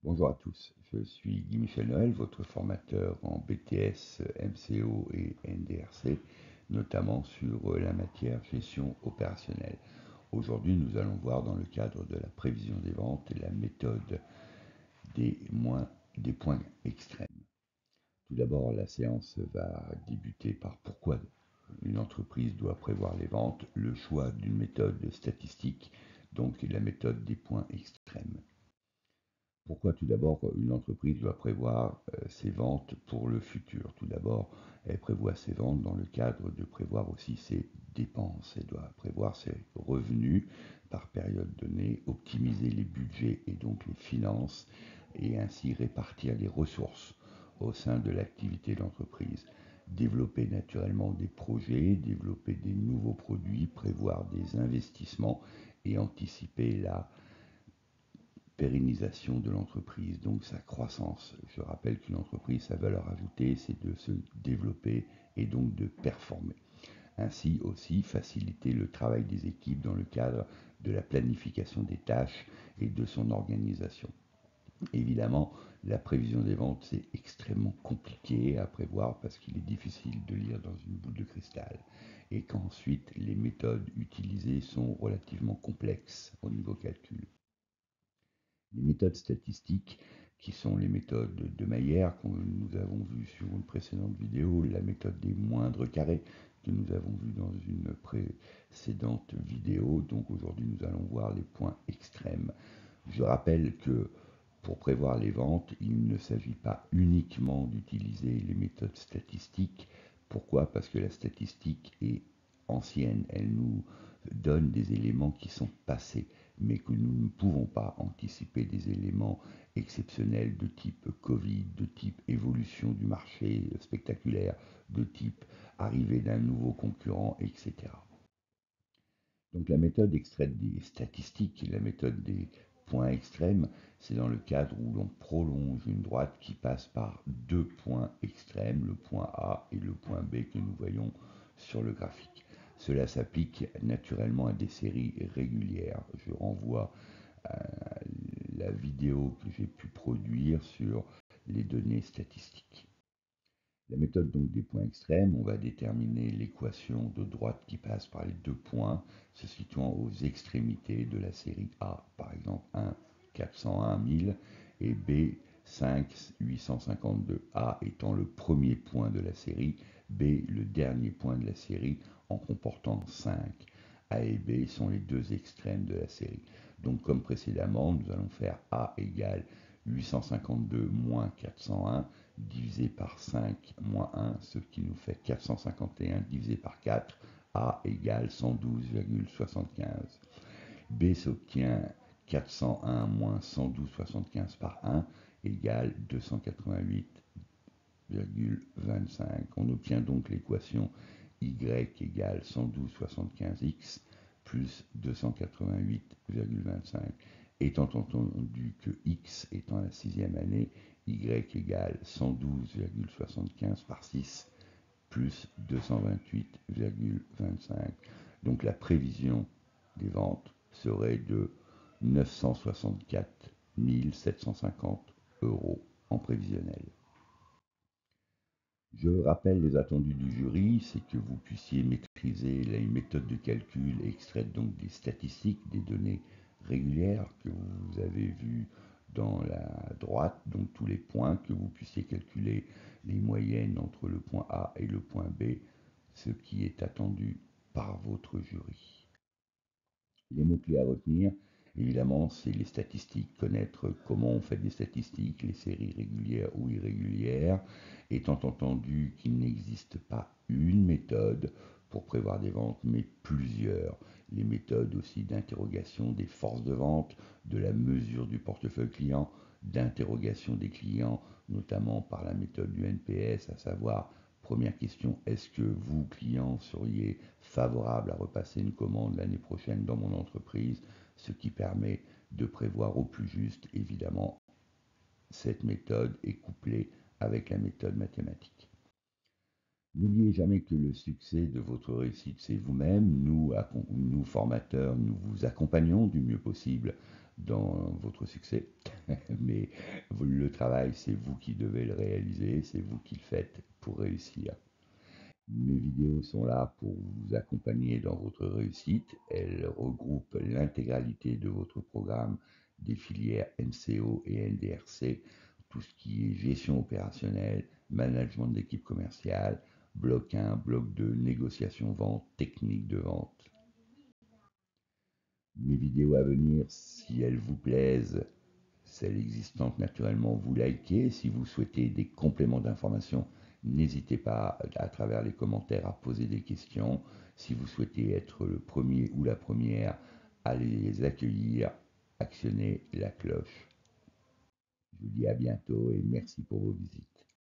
Bonjour à tous, je suis Guy Michel Noël, votre formateur en BTS, MCO et NDRC, notamment sur la matière gestion opérationnelle. Aujourd'hui, nous allons voir dans le cadre de la prévision des ventes la méthode des, des points extrêmes. Tout d'abord, la séance va débuter par pourquoi une entreprise doit prévoir les ventes, le choix d'une méthode statistique, donc la méthode des points extrêmes. Pourquoi tout d'abord une entreprise doit prévoir ses ventes pour le futur? Tout d'abord, elle prévoit ses ventes dans le cadre de prévoir aussi ses dépenses. Elle doit prévoir ses revenus par période donnée, optimiser les budgets et donc les finances, et ainsi répartir les ressources au sein de l'activité de l'entreprise. Développer naturellement des projets, développer des nouveaux produits, prévoir des investissements et anticiper la pérennisation de l'entreprise, donc sa croissance. Je rappelle qu'une entreprise, sa valeur ajoutée, c'est de se développer et donc de performer. Ainsi aussi faciliter le travail des équipes dans le cadre de la planification des tâches et de son organisation. Évidemment, la prévision des ventes, c'est extrêmement compliqué à prévoir parce qu'il est difficile de lire dans une boule de cristal et qu'ensuite les méthodes utilisées sont relativement complexes au niveau calcul. Les méthodes statistiques, qui sont les méthodes de Maillère que nous avons vues sur une précédente vidéo, la méthode des moindres carrés que nous avons vu dans une précédente vidéo. Donc aujourd'hui, nous allons voir les points extrêmes. Je rappelle que pour prévoir les ventes, il ne s'agit pas uniquement d'utiliser les méthodes statistiques. Pourquoi? Parce que la statistique est ancienne, elle nous donne des éléments qui sont passés, mais que nous ne pouvons pas anticiper des éléments exceptionnels de type Covid, de type évolution du marché spectaculaire, de type arrivée d'un nouveau concurrent, etc. Donc la méthode extraite des statistiques, la méthode des points extrêmes, c'est dans le cadre où l'on prolonge une droite qui passe par deux points extrêmes, le point A et le point B que nous voyons sur le graphique. Cela s'applique naturellement à des séries régulières. Je renvoie à la vidéo que j'ai pu produire sur les données statistiques. La méthode donc des points extrêmes, on va déterminer l'équation de droite qui passe par les deux points se situant aux extrémités de la série A, par exemple 1 401 1000 et B 5 852, A étant le premier point de la série, B le dernier point de la série en comportant 5. A et B sont les deux extrêmes de la série. Donc comme précédemment, nous allons faire A égale 852 moins 401 divisé par 5 moins 1, ce qui nous fait 451 divisé par 4, A égale 112,75. B s'obtient 401 moins 112,75 par 1 égale 288,25. On obtient donc l'équation y égale 112,75x plus 288,25. Étant entendu que x étant la sixième année, y égale 112,75 par 6 plus 228,25. Donc la prévision des ventes serait de 964 750 euros en prévisionnel. Je rappelle les attendus du jury, c'est que vous puissiez maîtriser les méthodes de calcul extraites donc des statistiques, des données régulières que vous avez vues dans la droite, donc tous les points, que vous puissiez calculer les moyennes entre le point A et le point B, ce qui est attendu par votre jury. Les mots-clés à retenir, évidemment, c'est les statistiques, connaître comment on fait des statistiques, les séries régulières ou irrégulières, étant entendu qu'il n'existe pas une méthode pour prévoir des ventes, mais plusieurs. Les méthodes aussi d'interrogation des forces de vente, de la mesure du portefeuille client, d'interrogation des clients, notamment par la méthode du NPS, à savoir première question, est-ce que vous, clients, seriez favorable à repasser une commande l'année prochaine dans mon entreprise, ce qui permet de prévoir au plus juste, évidemment, cette méthode est couplée avec la méthode mathématique. N'oubliez jamais que le succès de votre réussite, c'est vous-même. Nous, formateurs, nous vous accompagnons du mieux possible dans votre succès. Mais le travail, c'est vous qui devez le réaliser, c'est vous qui le faites pour réussir. Mes vidéos sont là pour vous accompagner dans votre réussite. Elles regroupent l'intégralité de votre programme des filières MCO et NDRC, tout ce qui est gestion opérationnelle, management d'équipe commerciale, bloc 1, bloc 2, négociation vente, technique de vente. Mes vidéos à venir, si elles vous plaisent, celles existantes naturellement, vous likez. Si vous souhaitez des compléments d'information, n'hésitez pas à travers les commentaires à poser des questions. Si vous souhaitez être le premier ou la première à les accueillir, actionnez la cloche. Je vous dis à bientôt et merci pour vos visites.